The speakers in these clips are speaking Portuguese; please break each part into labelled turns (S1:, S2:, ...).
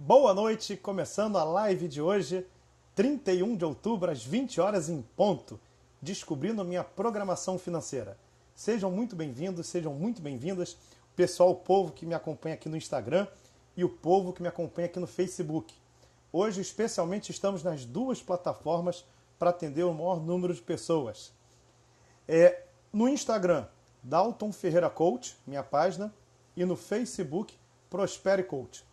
S1: Boa noite, começando a live de hoje, 31 de outubro, às 20 horas em ponto, descobrindo a minha programação financeira. Sejam muito bem-vindos, sejam muito bem-vindas, o pessoal, o povo que me acompanha aqui no Instagram e o povo que me acompanha aqui no Facebook. Hoje, especialmente, estamos nas duas plataformas para atender o maior número de pessoas. No Instagram, Dalton Ferreira Coach, minha página, e no Facebook, Prospere Coach.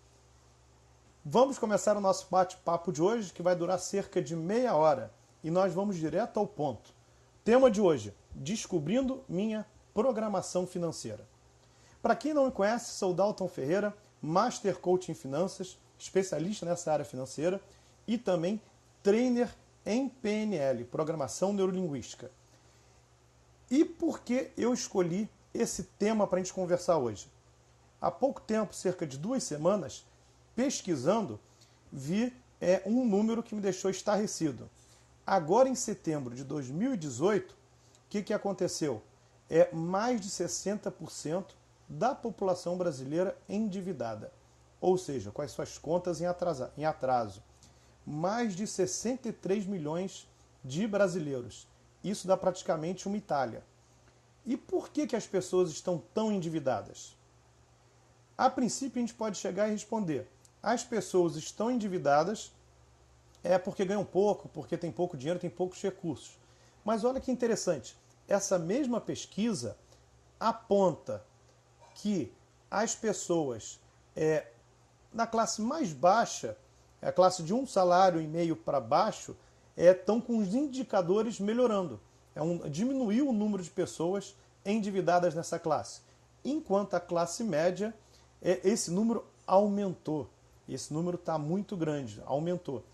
S1: Vamos começar o nosso bate-papo de hoje, que vai durar cerca de meia hora. E nós vamos direto ao ponto. Tema de hoje, descobrindo minha programação financeira. Para quem não me conhece, sou Dalton Ferreira, Master Coach em Finanças, especialista nessa área financeira e também trainer em PNL, Programação Neurolinguística. E por que eu escolhi esse tema para a gente conversar hoje? Há pouco tempo, cerca de 2 semanas, pesquisando, vi um número que me deixou estarrecido. Agora, em setembro de 2018, o que aconteceu? Mais de 60% da população brasileira endividada. Ou seja, com as suas contas em atraso. Mais de 63 milhões de brasileiros. Isso dá praticamente uma Itália. E por que as pessoas estão tão endividadas? A princípio, a gente pode chegar e responder: as pessoas estão endividadas porque ganham pouco, porque tem pouco dinheiro, tem poucos recursos. Mas olha que interessante, essa mesma pesquisa aponta que as pessoas na classe mais baixa, a classe de 1,5 salário para baixo, estão com os indicadores melhorando. Diminuiu o número de pessoas endividadas nessa classe. Enquanto a classe média, esse número aumentou. Esse número está muito grande, aumentou.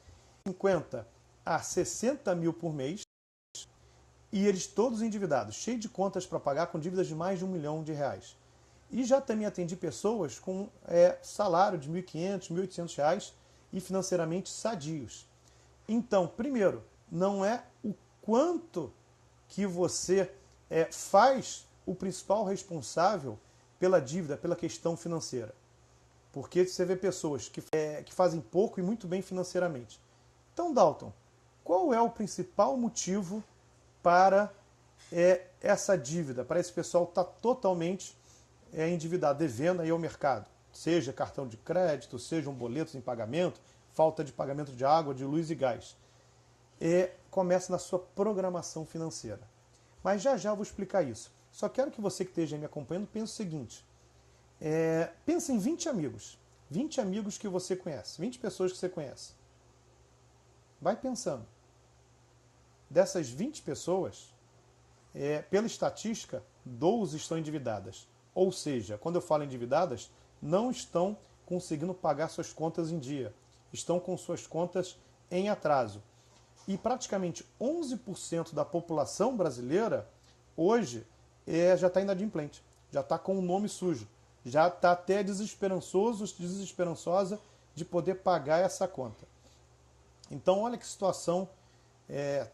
S1: 50 a 60 mil por mês e eles todos endividados, cheios de contas para pagar, com dívidas de mais de R$1 milhão. E já também atendi pessoas com salário de R$1.500, R$1.800 e financeiramente sadios. Então, primeiro, não é o quanto que você faz o principal responsável pela dívida, pela questão financeira. Porque você vê pessoas que fazem pouco e muito bem financeiramente. Então, Dalton, qual é o principal motivo para essa dívida, para esse pessoal estar totalmente endividado, devendo aí ao mercado? Seja cartão de crédito, sejam boletos em pagamento, falta de pagamento de água, de luz e gás. Começa na sua programação financeira. Mas já eu vou explicar isso. Só quero que você que esteja me acompanhando pense o seguinte: pensa em 20 amigos. 20 amigos que você conhece. 20 pessoas que você conhece. Vai pensando. Dessas 20 pessoas, pela estatística, 12 estão endividadas. Ou seja, quando eu falo endividadas, não estão conseguindo pagar suas contas em dia. Estão com suas contas em atraso. E praticamente 11% da população brasileira, hoje, já está inadimplente. Já está com o nome sujo. Já está até desesperançosa de poder pagar essa conta. Então, olha que situação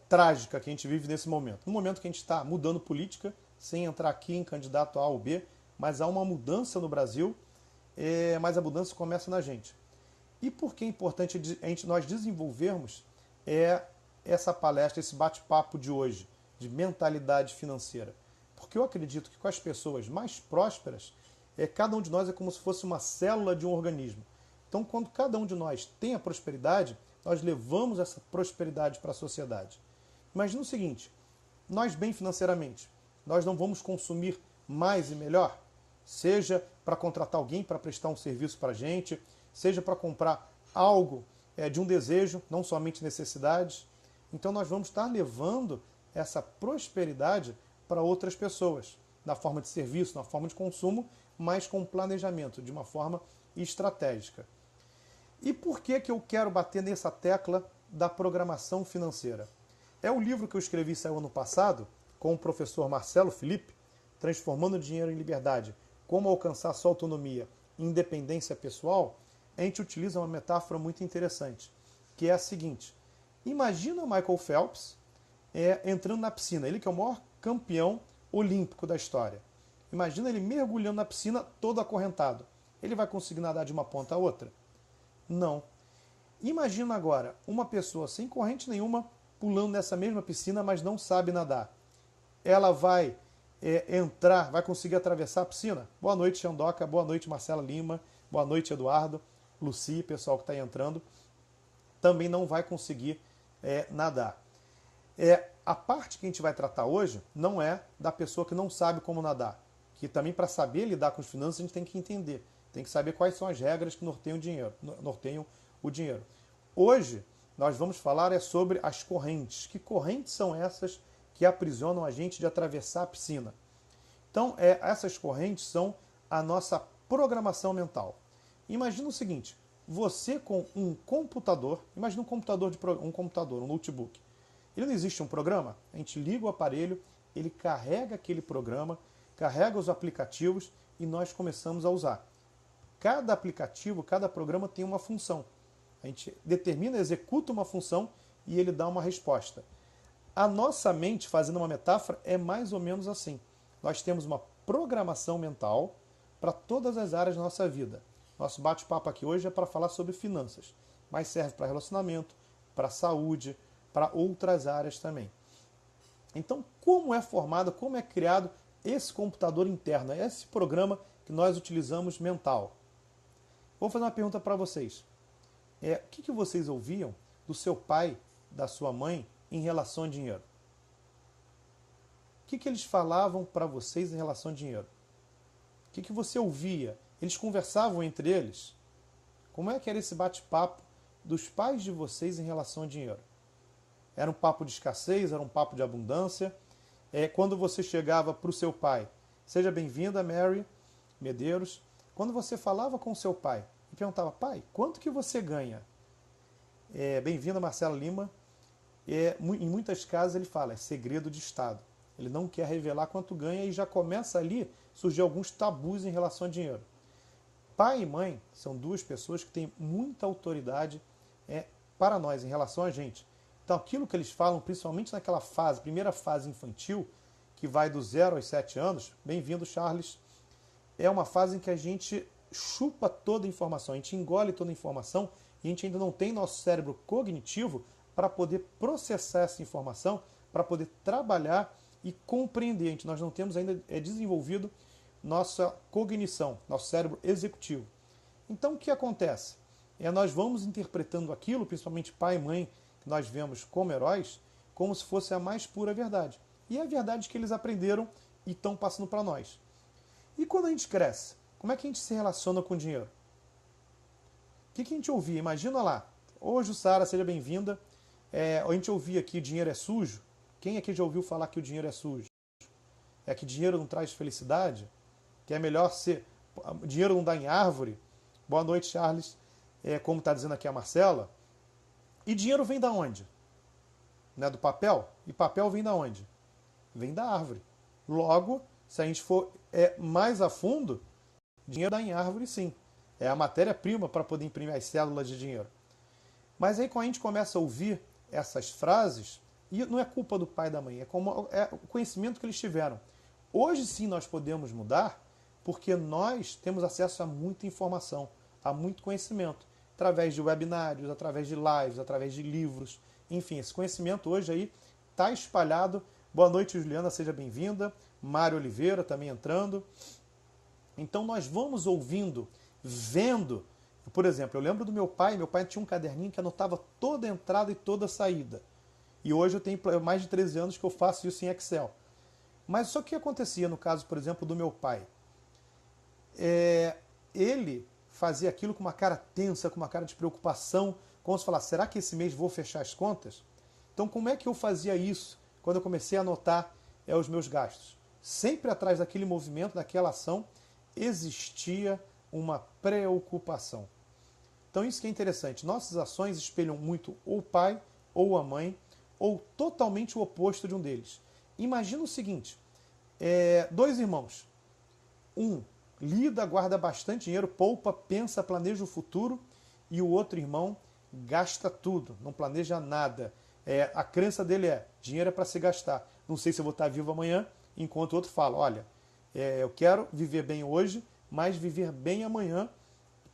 S1: trágica que a gente vive nesse momento. No momento que a gente está mudando política, sem entrar aqui em candidato A ou B, mas há uma mudança no Brasil, mas a mudança começa na gente. E por que é importante nós desenvolvermos essa palestra, esse bate-papo de hoje, de mentalidade financeira? Porque eu acredito que com as pessoas mais prósperas, cada um de nós é como se fosse uma célula de um organismo. Então, quando cada um de nós tem a prosperidade, nós levamos essa prosperidade para a sociedade. Imagina o seguinte: nós bem financeiramente, nós não vamos consumir mais e melhor? Seja para contratar alguém para prestar um serviço para a gente, seja para comprar algo de um desejo, não somente necessidades. Então, nós vamos estar levando essa prosperidade para outras pessoas, na forma de serviço, na forma de consumo, mas com planejamento, de uma forma estratégica. E por que eu quero bater nessa tecla da programação financeira? O livro que eu escrevi, saiu ano passado, com o professor Marcelo Felipe, Transformando Dinheiro em Liberdade, Como Alcançar Sua Autonomia e Independência Pessoal. A gente utiliza uma metáfora muito interessante, que é a seguinte: imagina o Michael Phelps entrando na piscina, ele que é o maior campeão olímpico da história. Imagina ele mergulhando na piscina todo acorrentado. Ele vai conseguir nadar de uma ponta a outra? Não. Imagina agora uma pessoa sem corrente nenhuma pulando nessa mesma piscina, mas não sabe nadar. Ela vai entrar, vai conseguir atravessar a piscina? Boa noite, Xandoca. Boa noite, Marcela Lima. Boa noite, Eduardo, Luci, pessoal que está entrando. Também não vai conseguir nadar. A parte que a gente vai tratar hoje não é da pessoa que não sabe como nadar. Que também, para saber lidar com as finanças, a gente tem que entender. Tem que saber quais são as regras que norteiam o dinheiro. Hoje, nós vamos falar sobre as correntes. Que correntes são essas que aprisionam a gente de atravessar a piscina? Então, essas correntes são a nossa programação mental. Imagina o seguinte, você com um computador, imagina um notebook. Ele não existe um programa? A gente liga o aparelho, ele carrega aquele programa, carrega os aplicativos e nós começamos a usar. Cada aplicativo, cada programa tem uma função. A gente determina, executa uma função e ele dá uma resposta. A nossa mente, fazendo uma metáfora, é mais ou menos assim. Nós temos uma programação mental para todas as áreas da nossa vida. Nosso bate-papo aqui hoje é para falar sobre finanças, mas serve para relacionamento, para saúde, para outras áreas também. Então, como é formado, como é criado esse computador interno, esse programa que nós utilizamos mental? Vou fazer uma pergunta para vocês. O que vocês ouviam do seu pai, da sua mãe, em relação a dinheiro? O que eles falavam para vocês em relação a dinheiro? O que você ouvia? Eles conversavam entre eles? Como é que era esse bate-papo dos pais de vocês em relação a dinheiro? Era um papo de escassez? Era um papo de abundância? Quando você chegava para o seu pai, seja bem-vinda, Mary Medeiros. Quando você falava com o seu pai e perguntava, pai, quanto que você ganha? Bem-vinda, Marcela Lima. Em muitas casas ele fala, é segredo de Estado. Ele não quer revelar quanto ganha e já começa ali a surgir alguns tabus em relação a dinheiro. Pai e mãe são duas pessoas que têm muita autoridade para nós, em relação a gente. Então aquilo que eles falam, principalmente naquela fase, primeira fase infantil, que vai do 0 aos 7 anos, bem-vindo, Charles, é uma fase em que a gente chupa toda a informação, a gente engole toda a informação e a gente ainda não tem nosso cérebro cognitivo para poder processar essa informação, para poder trabalhar e compreender. Nós não temos ainda desenvolvido nossa cognição, nosso cérebro executivo. Então o que acontece? Nós vamos interpretando aquilo, principalmente pai e mãe, que nós vemos como heróis, como se fosse a mais pura verdade. E é a verdade que eles aprenderam e estão passando para nós. E quando a gente cresce, como é que a gente se relaciona com o dinheiro? O que a gente ouvia? Imagina lá, hoje, Sara, seja bem-vinda. A gente ouvia que o dinheiro é sujo. Quem aqui já ouviu falar que o dinheiro é sujo? É que dinheiro não traz felicidade? Que é melhor ser... Dinheiro não dá em árvore? Boa noite, Charles. Como está dizendo aqui a Marcela. E dinheiro vem da onde? Né, do papel? E papel vem da onde? Vem da árvore. Logo, se a gente for mais a fundo, dinheiro dá em árvore sim. É a matéria-prima para poder imprimir as células de dinheiro. Mas aí quando a gente começa a ouvir essas frases, e não é culpa do pai e da mãe, é o conhecimento que eles tiveram. Hoje sim nós podemos mudar, porque nós temos acesso a muita informação, a muito conhecimento, através de webinários, através de lives, através de livros, enfim, esse conhecimento hoje aí está espalhado. Boa noite, Juliana, seja bem-vinda. Mário Oliveira também entrando. Então nós vamos ouvindo, vendo. Por exemplo, eu lembro do meu pai tinha um caderninho que anotava toda a entrada e toda a saída. E hoje eu tenho mais de 13 anos que eu faço isso em Excel. Mas só que acontecia no caso, por exemplo, do meu pai? Ele fazia aquilo com uma cara tensa, com uma cara de preocupação, como se falasse, será que esse mês vou fechar as contas? Então como é que eu fazia isso quando eu comecei a anotar os meus gastos? Sempre atrás daquele movimento, daquela ação, existia uma preocupação. Então isso que é interessante, nossas ações espelham muito ou o pai ou a mãe, ou totalmente o oposto de um deles. Imagina o seguinte, dois irmãos, um lida, guarda bastante dinheiro, poupa, pensa, planeja o futuro, e o outro irmão gasta tudo, não planeja nada. A crença dele dinheiro é para se gastar. Não sei se eu vou estar vivo amanhã, enquanto o outro fala, olha, eu quero viver bem hoje, mas viver bem amanhã,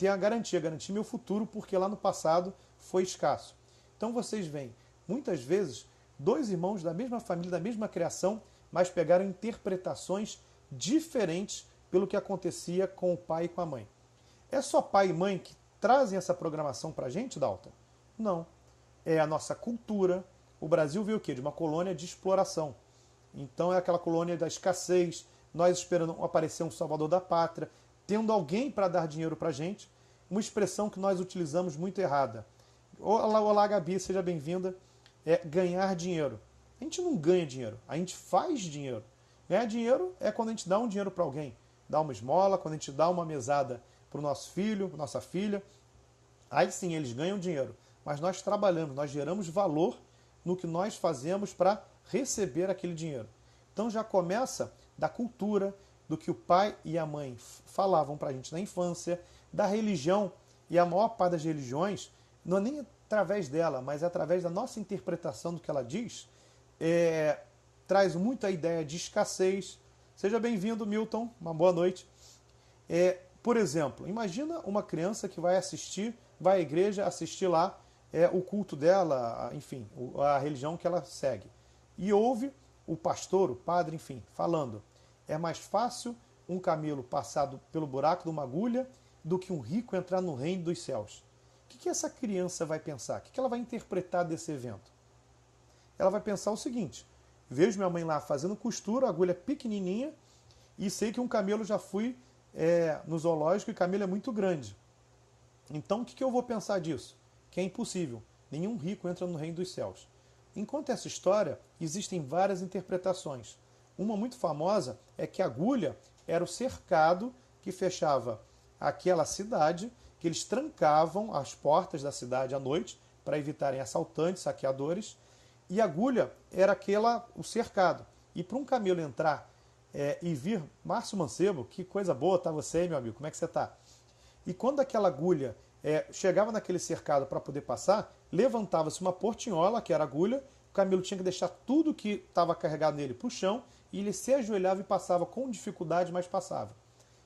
S1: ter a garantir meu futuro, porque lá no passado foi escasso. Então vocês veem, muitas vezes, dois irmãos da mesma família, da mesma criação, mas pegaram interpretações diferentes pelo que acontecia com o pai e com a mãe. É só pai e mãe que trazem essa programação para a gente, Dalton? Não. É a nossa cultura. O Brasil veio o quê? De uma colônia de exploração. Então é aquela colônia da escassez, nós esperando aparecer um salvador da pátria, tendo alguém para dar dinheiro para a gente, uma expressão que nós utilizamos muito errada. Olá, Gabi, seja bem-vinda. É ganhar dinheiro. A gente não ganha dinheiro, a gente faz dinheiro. Ganhar dinheiro é quando a gente dá um dinheiro para alguém, dá uma esmola, quando a gente dá uma mesada para o nosso filho, nossa filha. Aí sim, eles ganham dinheiro. Mas nós trabalhamos, nós geramos valor no que nós fazemos para receber aquele dinheiro. Então já começa da cultura, do que o pai e a mãe falavam para a gente na infância, da religião, e a maior parte das religiões, não é nem através dela, mas é através da nossa interpretação do que ela diz, traz muito a ideia de escassez. Seja bem-vindo, Milton, uma boa noite. Por exemplo, imagina uma criança que vai à igreja assistir lá o culto dela, enfim, a religião que ela segue. E ouve o pastor, o padre, enfim, falando: é mais fácil um camelo passar pelo buraco de uma agulha do que um rico entrar no reino dos céus. O que essa criança vai pensar? O que ela vai interpretar desse evento? Ela vai pensar o seguinte: vejo minha mãe lá fazendo costura, agulha pequenininha, e sei que um camelo, já fui no zoológico e camelo é muito grande. Então o que eu vou pensar disso? Que é impossível. Nenhum rico entra no reino dos céus. Enquanto essa história, existem várias interpretações. Uma muito famosa é que a agulha era o cercado que fechava aquela cidade, que eles trancavam as portas da cidade à noite para evitarem assaltantes, saqueadores, e a agulha era o cercado. E para um camelo entrar e vir, Márcio Mancebo, que coisa boa tá você, meu amigo, como é que você tá? E quando aquela agulha chegava naquele cercado para poder passar, levantava-se uma portinhola, que era a agulha, o camelo tinha que deixar tudo que estava carregado nele para o chão, e ele se ajoelhava e passava com dificuldade, mas passava.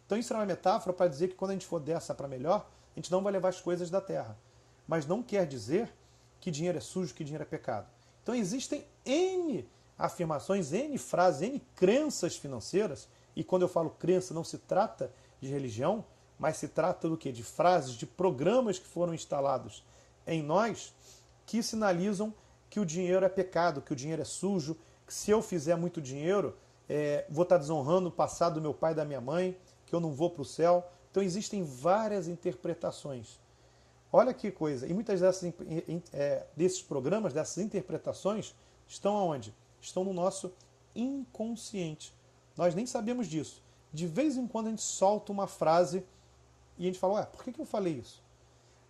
S1: Então isso era uma metáfora para dizer que quando a gente for dessa para melhor, a gente não vai levar as coisas da terra. Mas não quer dizer que dinheiro é sujo, que dinheiro é pecado. Então existem N afirmações, N frases, N crenças financeiras, e quando eu falo crença não se trata de religião, mas se trata do quê? De frases, de programas que foram instalados em nós, que sinalizam que o dinheiro é pecado, que o dinheiro é sujo, que se eu fizer muito dinheiro, vou estar desonrando o passado do meu pai e da minha mãe, que eu não vou para o céu. Então existem várias interpretações. Olha que coisa. E muitas desses programas, dessas interpretações, estão aonde? Estão no nosso inconsciente. Nós nem sabemos disso. De vez em quando a gente solta uma frase e a gente fala: ué, por que eu falei isso?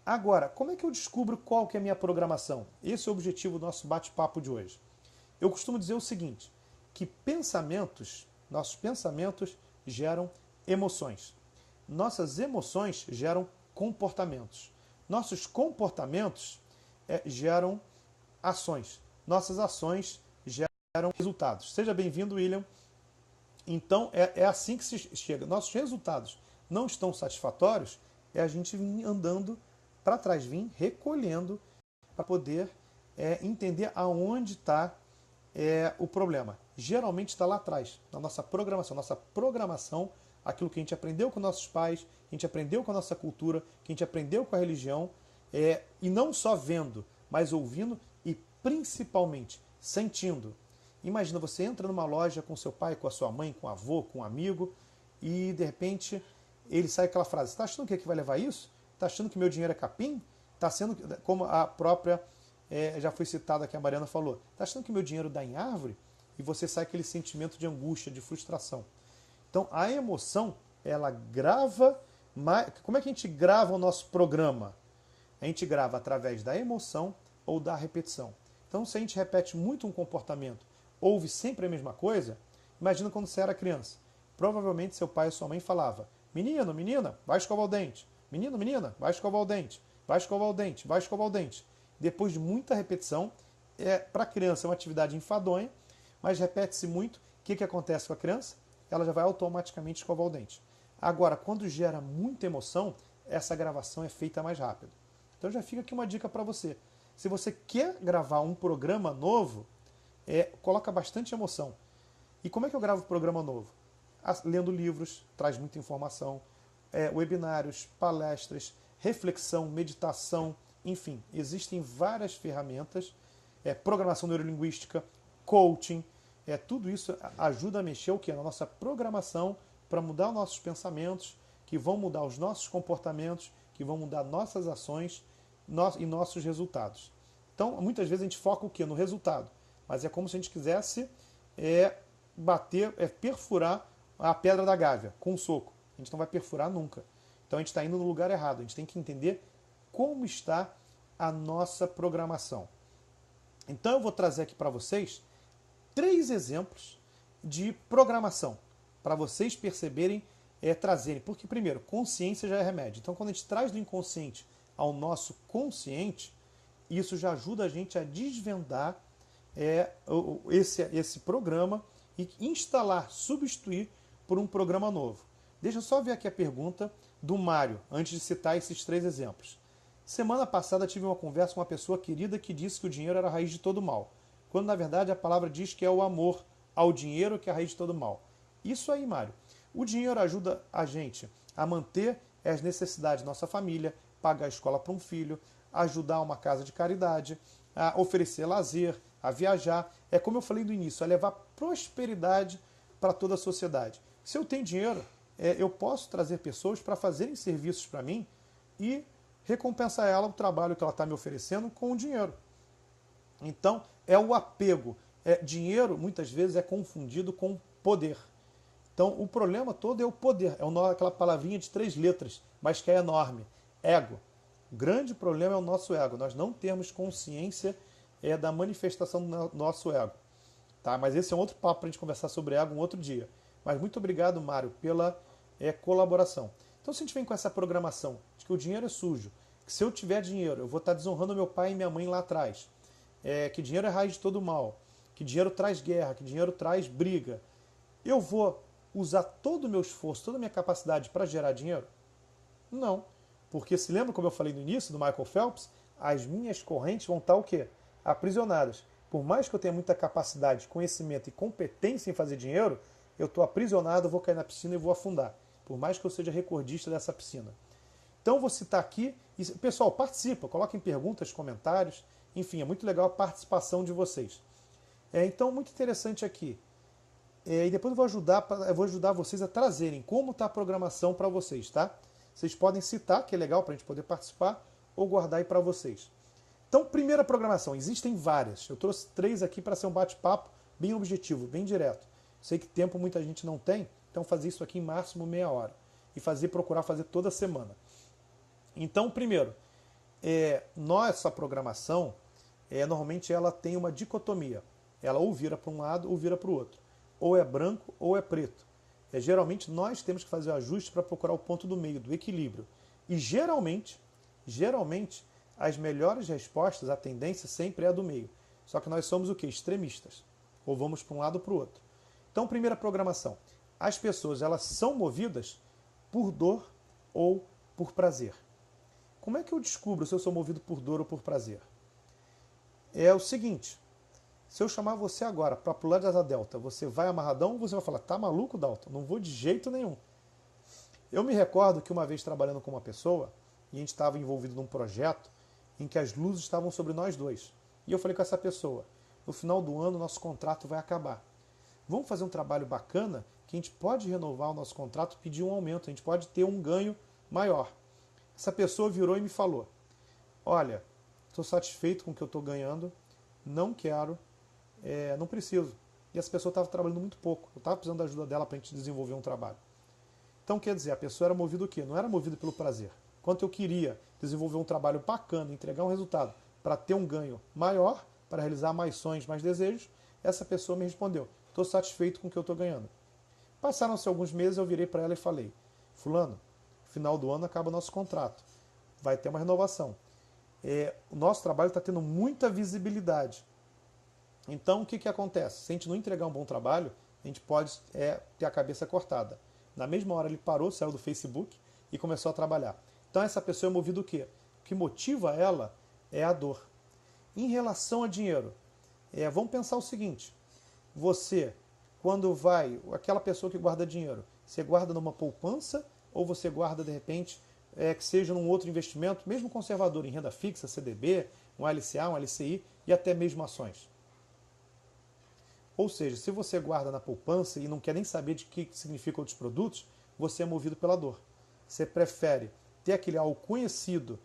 S1: Agora, como é que eu descubro qual que é a minha programação? Esse é o objetivo do nosso bate-papo de hoje. Eu costumo dizer o seguinte, que nossos pensamentos geram emoções. Nossas emoções geram comportamentos. Nossos comportamentos geram ações. Nossas ações geram resultados. Seja bem-vindo, William. Então, é assim que se chega. Nossos resultados não estão satisfatórios, é a gente vir andando para trás, vir recolhendo para poder entender aonde está o problema. Geralmente está lá atrás, na nossa programação. Nossa programação, aquilo que a gente aprendeu com nossos pais, que a gente aprendeu com a nossa cultura, que a gente aprendeu com a religião, e não só vendo, mas ouvindo e principalmente sentindo. Imagina, você entra numa loja com seu pai, com a sua mãe, com o avô, com um amigo, e de repente ele sai aquela frase: está achando que vai levar isso? Está achando que meu dinheiro é capim? Está sendo, como a própria, já foi citada aqui, a Mariana falou, está achando que meu dinheiro dá em árvore? E você sai aquele sentimento de angústia, de frustração. Então a emoção, ela grava. Como é que a gente grava o nosso programa? A gente grava através da emoção ou da repetição. Então, se a gente repete muito um comportamento, ouve sempre a mesma coisa, imagina quando você era criança. Provavelmente seu pai e sua mãe falavam: menino, menina, vai escovar o dente. Menino, menina, vai escovar o dente. Vai escovar o dente, vai escovar o dente. Depois de muita repetição, para a criança é uma atividade enfadonha, mas repete-se muito. O que acontece com a criança? Ela já vai automaticamente escovar o dente. Agora, quando gera muita emoção, essa gravação é feita mais rápido. Então já fica aqui uma dica para você. Se você quer gravar um programa novo, coloca bastante emoção. E como é que eu gravo programa novo? Lendo livros, traz muita informação, webinários, palestras, reflexão, meditação, enfim, existem várias ferramentas, programação neurolinguística, coaching, tudo isso ajuda a mexer o quê? Na nossa programação para mudar os nossos pensamentos, que vão mudar os nossos comportamentos, que vão mudar nossas ações e nossos resultados. Então, muitas vezes a gente foca o quê? No resultado, mas é como se a gente quisesse perfurar a pedra da gávea com um soco. A gente não vai perfurar nunca. Então a gente está indo no lugar errado. A gente tem que entender como está a nossa programação. Então eu vou trazer aqui para vocês 3 exemplos de programação para vocês perceberem, trazerem. Porque, primeiro, consciência já é remédio. Então quando a gente traz do inconsciente ao nosso consciente, isso já ajuda a gente a desvendar esse programa e instalar, substituir por um programa novo. Deixa eu só ver aqui a pergunta do Mário, antes de citar esses 3 exemplos. Semana passada tive uma conversa com uma pessoa querida que disse que o dinheiro era a raiz de todo mal, quando na verdade a palavra diz que é o amor ao dinheiro que é a raiz de todo mal. Isso aí, Mário. O dinheiro ajuda a gente a manter as necessidades da nossa família, pagar a escola para um filho, ajudar uma casa de caridade, a oferecer lazer, a viajar. É como eu falei no início, a levar prosperidade para toda a sociedade. Se eu tenho dinheiro, eu posso trazer pessoas para fazerem serviços para mim e recompensar ela o trabalho que ela está me oferecendo com o dinheiro. Então, é o apego. Dinheiro, muitas vezes, é confundido com poder. Então, o problema todo é o poder. É aquela palavrinha de 3 letras, mas que é enorme. Ego. O grande problema é o nosso ego. Nós não temos consciência da manifestação do nosso ego. Tá? Mas esse é um outro papo para a gente conversar sobre ego um outro dia. Mas muito obrigado, Mário, pela colaboração. Então, se a gente vem com essa programação de que o dinheiro é sujo, que se eu tiver dinheiro, eu vou estar desonrando meu pai e minha mãe lá atrás, que dinheiro é raiz de todo mal, que dinheiro traz guerra, que dinheiro traz briga, eu vou usar todo o meu esforço, toda a minha capacidade para gerar dinheiro? Não. Porque se lembra como eu falei no início do Michael Phelps? As minhas correntes vão estar o quê? Aprisionadas. Por mais que eu tenha muita capacidade, conhecimento e competência em fazer dinheiro, eu estou aprisionado, eu vou cair na piscina e vou afundar. Por mais que eu seja recordista dessa piscina. Então vou citar aqui. E, pessoal, participa, coloquem perguntas, comentários. Enfim, é muito legal a participação de vocês. Então, muito interessante aqui. E depois eu vou ajudar vocês a trazerem como está a programação para vocês, tá? Vocês podem citar, que é legal para a gente poder participar, ou guardar aí para vocês. Então, primeira programação. Existem várias. Eu trouxe 3 aqui para ser um bate-papo bem objetivo, bem direto. Sei que tempo muita gente não tem, então fazer isso aqui em máximo meia hora. E procurar fazer toda semana. Então, primeiro, nossa programação, normalmente ela tem uma dicotomia. Ela ou vira para um lado ou vira para o outro. Ou é branco ou é preto. Geralmente nós temos que fazer o ajuste para procurar o ponto do meio, do equilíbrio. E geralmente, as melhores respostas, a tendência sempre é a do meio. Só que nós somos o quê? Extremistas. Ou vamos para um lado ou para o outro. Então, primeira programação. As pessoas, elas são movidas por dor ou por prazer. Como é que eu descubro se eu sou movido por dor ou por prazer? É o seguinte, se eu chamar você agora para pular de asa delta, você vai amarradão ou você vai falar, tá maluco, Dalton? Não vou de jeito nenhum. Eu me recordo que uma vez trabalhando com uma pessoa, e a gente estava envolvido num projeto em que as luzes estavam sobre nós dois. E eu falei com essa pessoa, no final do ano nosso contrato vai acabar. Vamos fazer um trabalho bacana que a gente pode renovar o nosso contrato, pedir um aumento, a gente pode ter um ganho maior. Essa pessoa virou e me falou, olha, estou satisfeito com o que eu estou ganhando, não quero, não preciso. E essa pessoa estava trabalhando muito pouco, eu estava precisando da ajuda dela para a gente desenvolver um trabalho. Então, quer dizer, a pessoa era movida o quê? Não era movida pelo prazer. Quanto eu queria desenvolver um trabalho bacana, entregar um resultado para ter um ganho maior, para realizar mais sonhos, mais desejos, essa pessoa me respondeu, estou satisfeito com o que eu estou ganhando. Passaram-se alguns meses, eu virei para ela e falei, fulano, final do ano acaba o nosso contrato, vai ter uma renovação. O nosso trabalho está tendo muita visibilidade. Então, o que acontece? Se a gente não entregar um bom trabalho, a gente pode ter a cabeça cortada. Na mesma hora ele parou, saiu do Facebook e começou a trabalhar. Então essa pessoa é movida o quê? O que motiva ela é a dor. Em relação a dinheiro, vamos pensar o seguinte, você, quando vai, aquela pessoa que guarda dinheiro, você guarda numa poupança ou você guarda de repente que seja num outro investimento, mesmo conservador, em renda fixa, CDB, um LCA, um LCI e até mesmo ações? Ou seja, se você guarda na poupança e não quer nem saber de que significam outros produtos, você é movido pela dor. Você prefere ter aquele algo conhecido,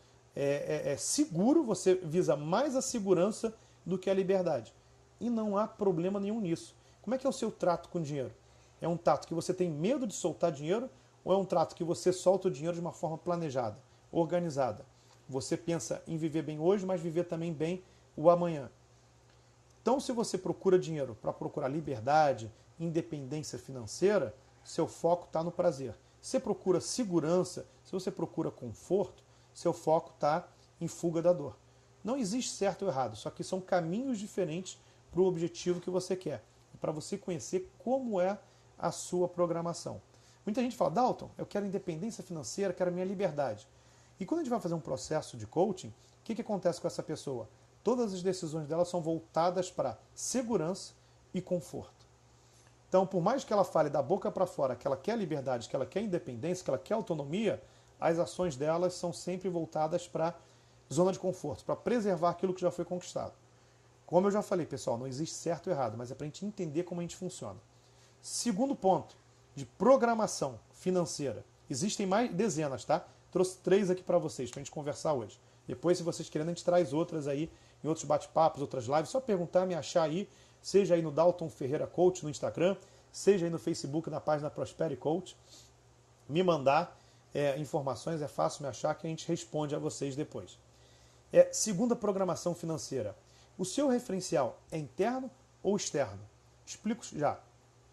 S1: seguro, você visa mais a segurança do que a liberdade. E não há problema nenhum nisso. Como é que é o seu trato com o dinheiro? É um trato que você tem medo de soltar dinheiro ou é um trato que você solta o dinheiro de uma forma planejada, organizada? Você pensa em viver bem hoje, mas viver também bem o amanhã. Então, se você procura dinheiro para procurar liberdade, independência financeira, seu foco está no prazer. Se você procura segurança, se você procura conforto, seu foco está em fuga da dor. Não existe certo ou errado, só que são caminhos diferentes para o objetivo que você quer. Para você conhecer como é a sua programação. Muita gente fala, Dalton, eu quero independência financeira, quero minha liberdade. E quando a gente vai fazer um processo de coaching, o que acontece com essa pessoa? Todas as decisões dela são voltadas para segurança e conforto. Então, por mais que ela fale da boca para fora que ela quer liberdade, que ela quer independência, que ela quer autonomia, as ações delas são sempre voltadas para zona de conforto, para preservar aquilo que já foi conquistado. Como eu já falei, pessoal, não existe certo ou errado, mas é para a gente entender como a gente funciona. Segundo ponto, de programação financeira. Existem mais dezenas, tá? Trouxe 3 aqui para vocês, para a gente conversar hoje. Depois, se vocês querem, a gente traz outras aí, em outros bate-papos, outras lives. Só perguntar, me achar aí, seja aí no Dalton Ferreira Coach no Instagram, seja aí no Facebook, na página Prospere Coach. Me mandar informações, é fácil me achar que a gente responde a vocês depois. Segunda programação financeira. O seu referencial é interno ou externo? Explico já.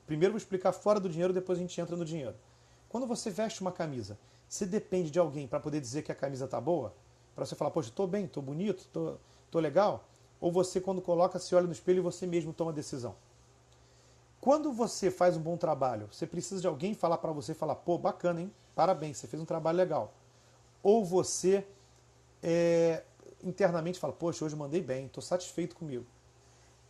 S1: Primeiro vou explicar fora do dinheiro, depois a gente entra no dinheiro. Quando você veste uma camisa, você depende de alguém para poder dizer que a camisa está boa? Para você falar, poxa, estou bem, estou bonito, estou legal? Ou você, quando coloca, se olha no espelho e você mesmo toma a decisão? Quando você faz um bom trabalho, você precisa de alguém falar para você, falar, pô, bacana, hein? Parabéns, você fez um trabalho legal. Ou você internamente fala, poxa, hoje eu mandei bem, estou satisfeito comigo.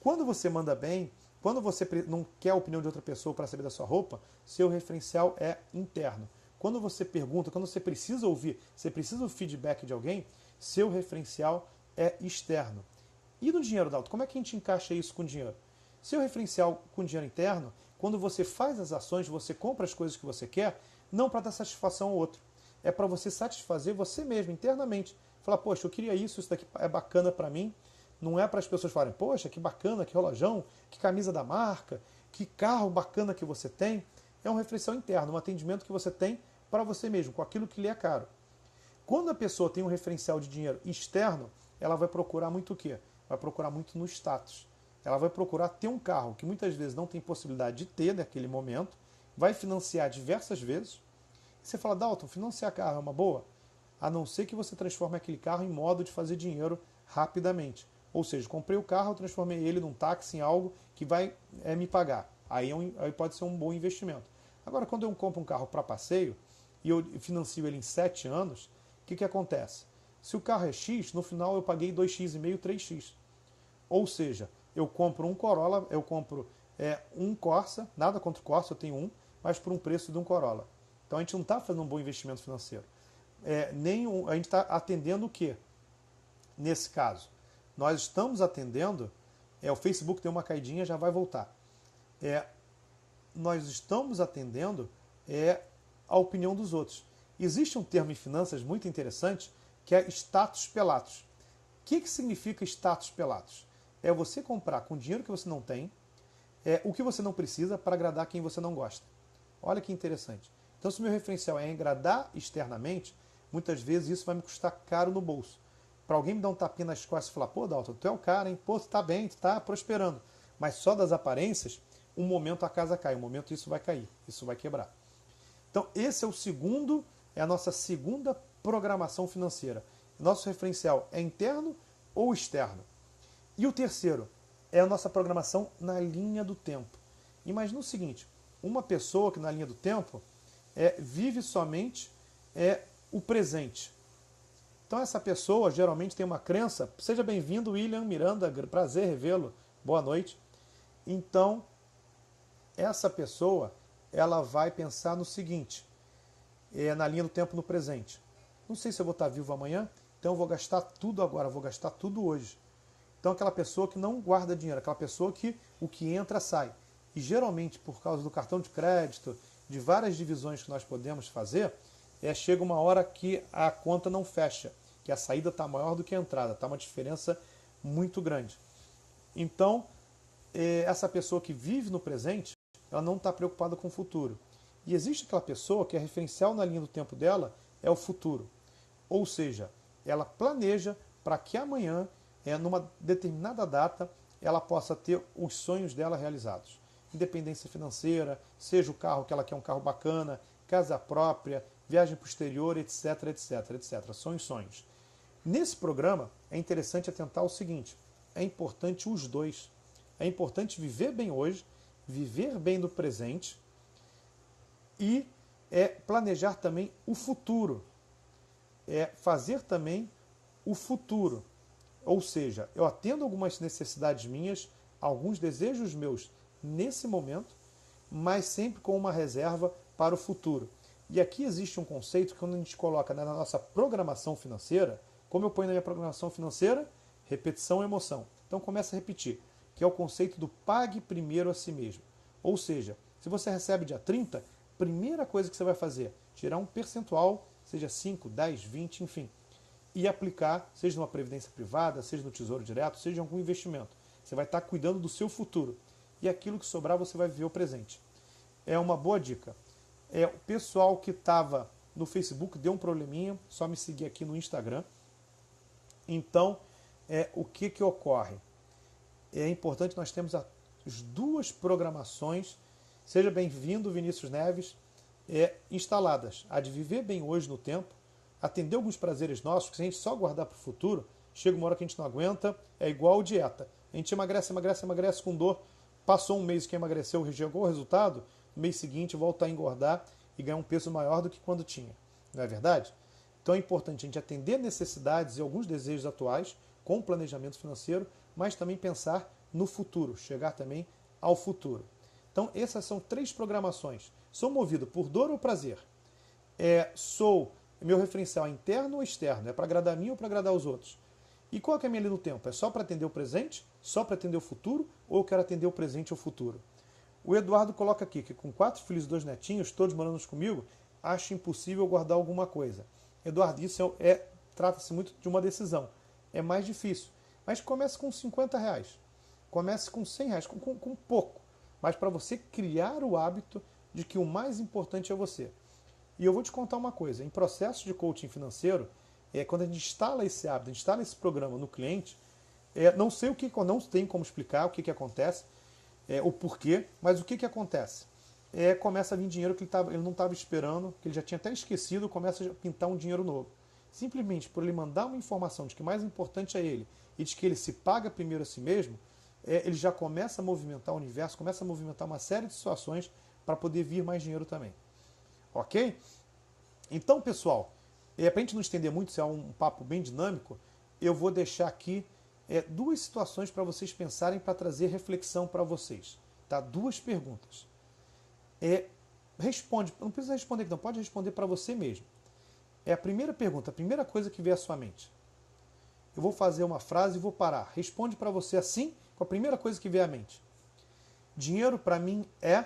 S1: Quando você manda bem, quando você não quer a opinião de outra pessoa para saber da sua roupa, seu referencial é interno. Quando você pergunta, quando você precisa ouvir, você precisa do feedback de alguém, seu referencial é externo. E no dinheiro, Dalton, como é que a gente encaixa isso com o dinheiro? Seu referencial com dinheiro interno, quando você faz as ações, você compra as coisas que você quer, não para dar satisfação ao outro. É para você satisfazer você mesmo, internamente. Falar, poxa, eu queria isso daqui é bacana para mim. Não é para as pessoas falarem, poxa, que bacana, que relojão, que camisa da marca, que carro bacana que você tem. É um referencial interno, um atendimento que você tem para você mesmo, com aquilo que lhe é caro. Quando a pessoa tem um referencial de dinheiro externo, ela vai procurar muito o quê? Vai procurar muito no status. Ela vai procurar ter um carro que muitas vezes não tem possibilidade de ter naquele momento, vai financiar diversas vezes. E você fala, Dalton, financiar carro é uma boa? A não ser que você transforme aquele carro em modo de fazer dinheiro rapidamente. Ou seja, comprei o carro, transformei ele num táxi, em algo que vai me pagar. Aí pode ser um bom investimento. Agora, quando eu compro um carro para passeio e eu financio ele em 7 anos, o que acontece? Se o carro é X, no final eu paguei 2,5x, 3x. Ou seja, eu compro um Corolla, eu compro um Corsa, nada contra o Corsa, eu tenho um, mas por um preço de um Corolla. Então a gente não está fazendo um bom investimento financeiro. A gente está atendendo o quê? Nesse caso, nós estamos atendendo, o Facebook tem uma caidinha, já vai voltar. Nós estamos atendendo a opinião dos outros. Existe um termo em finanças muito interessante que é status pelatus. O que significa status pelatus? É você comprar com dinheiro que você não tem, o que você não precisa para agradar quem você não gosta. Olha que interessante. Então, se o meu referencial é agradar externamente, muitas vezes isso vai me custar caro no bolso. Para alguém me dar um tapinha nas costas e falar, pô, Dalton, tu é o cara, hein? Pô, tu tá bem, tu tá prosperando. Mas só das aparências, um momento a casa cai, um momento isso vai cair, isso vai quebrar. Então, esse é a nossa segunda programação financeira. Nosso referencial é interno ou externo? E o terceiro é a nossa programação na linha do tempo. Imagina o seguinte, uma pessoa que na linha do tempo vive somente o presente. Então essa pessoa geralmente tem uma crença, seja bem-vindo William Miranda, prazer revê-lo, boa noite. Então essa pessoa, ela vai pensar no seguinte, na linha do tempo no presente. Não sei se eu vou estar vivo amanhã, então eu vou gastar tudo agora, vou gastar tudo hoje. Então aquela pessoa que não guarda dinheiro, aquela pessoa que o que entra sai. E geralmente por causa do cartão de crédito, de várias divisões que nós podemos fazer, chega uma hora que a conta não fecha, que a saída está maior do que a entrada, está uma diferença muito grande. Então, essa pessoa que vive no presente, ela não está preocupada com o futuro. E existe aquela pessoa que a referencial na linha do tempo dela é o futuro. Ou seja, ela planeja para que amanhã, numa determinada data, ela possa ter os sonhos dela realizados. Independência financeira, seja o carro que ela quer, um carro bacana, casa própria, viagem para o exterior, etc, etc, etc. Sonhos. Nesse programa, é interessante atentar ao seguinte, é importante os dois. É importante viver bem hoje, viver bem no presente e planejar também o futuro. Fazer também o futuro. Ou seja, eu atendo algumas necessidades minhas, alguns desejos meus nesse momento, mas sempre com uma reserva para o futuro. E aqui existe um conceito que quando a gente coloca na nossa programação financeira, como eu ponho na minha programação financeira? Repetição e emoção. Então começa a repetir, que é o conceito do pague primeiro a si mesmo. Ou seja, se você recebe dia 30, primeira coisa que você vai fazer, tirar um percentual, seja 5, 10, 20, enfim, e aplicar, seja numa previdência privada, seja no Tesouro Direto, seja em algum investimento. Você vai estar cuidando do seu futuro. E aquilo que sobrar você vai viver o presente. É uma boa dica. O pessoal que estava no Facebook deu um probleminha, só me seguir aqui no Instagram. Então, o que ocorre? É importante nós termos as duas programações, seja bem-vindo Vinícius Neves, instaladas. A de viver bem hoje no tempo, atender alguns prazeres nossos, que se a gente só guardar para o futuro, chega uma hora que a gente não aguenta, é igual dieta. A gente emagrece com dor, passou um mês que emagreceu, chegou o resultado, no mês seguinte volta a engordar e ganhar um peso maior do que quando tinha. Não é verdade? Então é importante a gente atender necessidades e alguns desejos atuais com o planejamento financeiro, mas também pensar no futuro, chegar também ao futuro. Então essas são 3 programações. Sou movido por dor ou prazer? Meu referencial é interno ou externo? É para agradar a mim ou para agradar os outros? E qual que é a minha linha do tempo? É só para atender o presente? Só para atender o futuro? Ou eu quero atender o presente e o futuro? O Eduardo coloca aqui que com 4 filhos e 2 netinhos, todos morando comigo, acho impossível guardar alguma coisa. Eduardo, isso trata-se muito de uma decisão. É mais difícil. Mas comece com R$50. Comece com R$100, com pouco. Mas para você criar o hábito de que o mais importante é você. E eu vou te contar uma coisa. Em processo de coaching financeiro, quando a gente instala esse hábito, instala esse programa no cliente, não sei não tem como explicar o que acontece, o porquê, mas o que acontece? Começa a vir dinheiro que ele não estava esperando, que ele já tinha até esquecido, começa a pintar um dinheiro novo. Simplesmente por ele mandar uma informação de que o mais importante é ele e de que ele se paga primeiro a si mesmo, ele já começa a movimentar o universo, começa a movimentar uma série de situações para poder vir mais dinheiro também. Ok? Então, pessoal, para a gente não estender muito, se é um papo bem dinâmico, eu vou deixar aqui 2 situações para vocês pensarem, para trazer reflexão para vocês. Tá? 2 perguntas. Responde, não precisa responder aqui, não, pode responder para você mesmo. A primeira pergunta, a primeira coisa que vem à sua mente. Eu vou fazer uma frase e vou parar. Responde para você assim, com a primeira coisa que vem à mente. Dinheiro para mim é...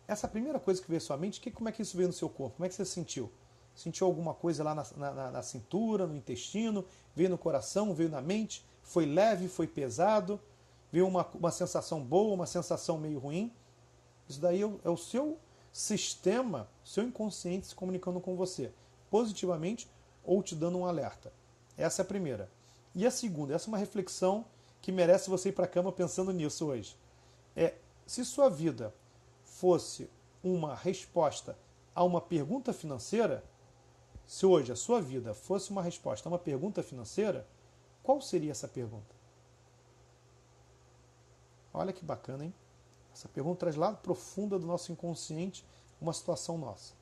S1: Essa primeira coisa que veio à sua mente, como é que isso veio no seu corpo? Como é que você sentiu? Sentiu alguma coisa lá na cintura, no intestino? Veio no coração? Veio na mente? Foi leve? Foi pesado? Veio uma sensação boa? Uma sensação meio ruim? Isso daí é o seu sistema, seu inconsciente se comunicando com você, positivamente ou te dando um alerta. Essa é a primeira. E a segunda, essa é uma reflexão que merece você ir para a cama pensando nisso hoje. Se sua vida fosse uma resposta a uma pergunta financeira, se hoje a sua vida fosse uma resposta a uma pergunta financeira, qual seria essa pergunta? Olha que bacana, hein? Essa pergunta traz lá profunda do nosso inconsciente uma situação nossa.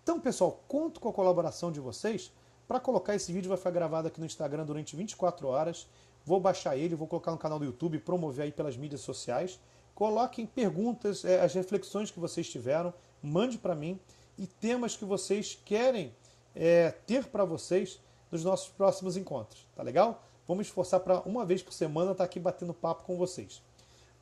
S1: Então, pessoal, conto com a colaboração de vocês para colocar esse vídeo. Vai ficar gravado aqui no Instagram durante 24 horas. Vou baixar ele, vou colocar no canal do YouTube, promover aí pelas mídias sociais. Coloquem perguntas, as reflexões que vocês tiveram, mande para mim e temas que vocês querem ter para vocês nos nossos próximos encontros, tá legal? Vamos esforçar para uma vez por semana estar aqui batendo papo com vocês.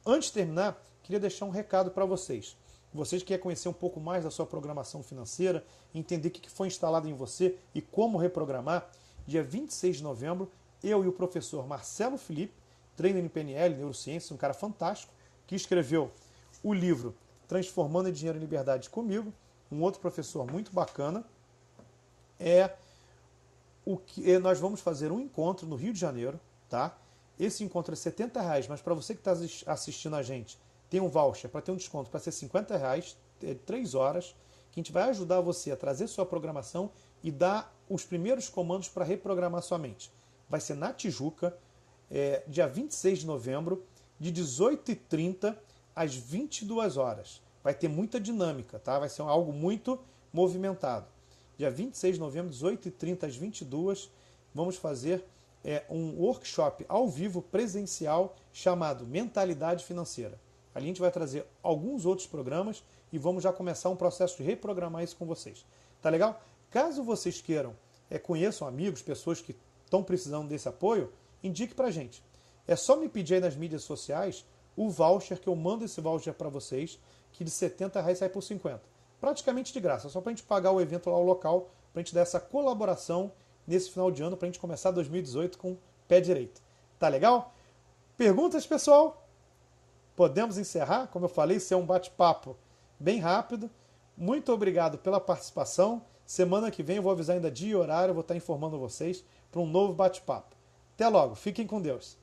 S1: Antes de terminar, queria deixar um recado para vocês. Vocês que querem conhecer um pouco mais da sua programação financeira, entender o que foi instalado em você e como reprogramar, dia 26 de novembro, eu e o professor Marcelo Felipe, treino em PNL, neurociência, um cara fantástico, que escreveu o livro Transformando Dinheiro em Liberdade comigo, um outro professor muito bacana, nós vamos fazer um encontro no Rio de Janeiro, tá? Esse encontro é R$70, mas para você que está assistindo a gente, tem um voucher para ter um desconto para ser R$50, 3 horas, que a gente vai ajudar você a trazer sua programação e dar os primeiros comandos para reprogramar sua mente. Vai ser na Tijuca, dia 26 de novembro, de 18h30 às 22 horas. Vai ter muita dinâmica, tá? Vai ser algo muito movimentado. Dia 26 de novembro, 18h30 às 22h, vamos fazer um workshop ao vivo presencial chamado Mentalidade Financeira. Ali a gente vai trazer alguns outros programas e vamos já começar um processo de reprogramar isso com vocês. Tá legal? Caso vocês queiram, conheçam amigos, pessoas que estão precisando desse apoio, indique pra gente. É só me pedir aí nas mídias sociais o voucher, que eu mando esse voucher para vocês, que de R$70 sai por 50. Praticamente de graça, só para a gente pagar o evento lá, o local, para a gente dar essa colaboração nesse final de ano, para a gente começar 2018 com o pé direito. Tá legal? Perguntas, pessoal? Podemos encerrar? Como eu falei, isso é um bate-papo bem rápido. Muito obrigado pela participação. Semana que vem eu vou avisar ainda dia e horário, eu vou estar informando vocês para um novo bate-papo. Até logo, fiquem com Deus.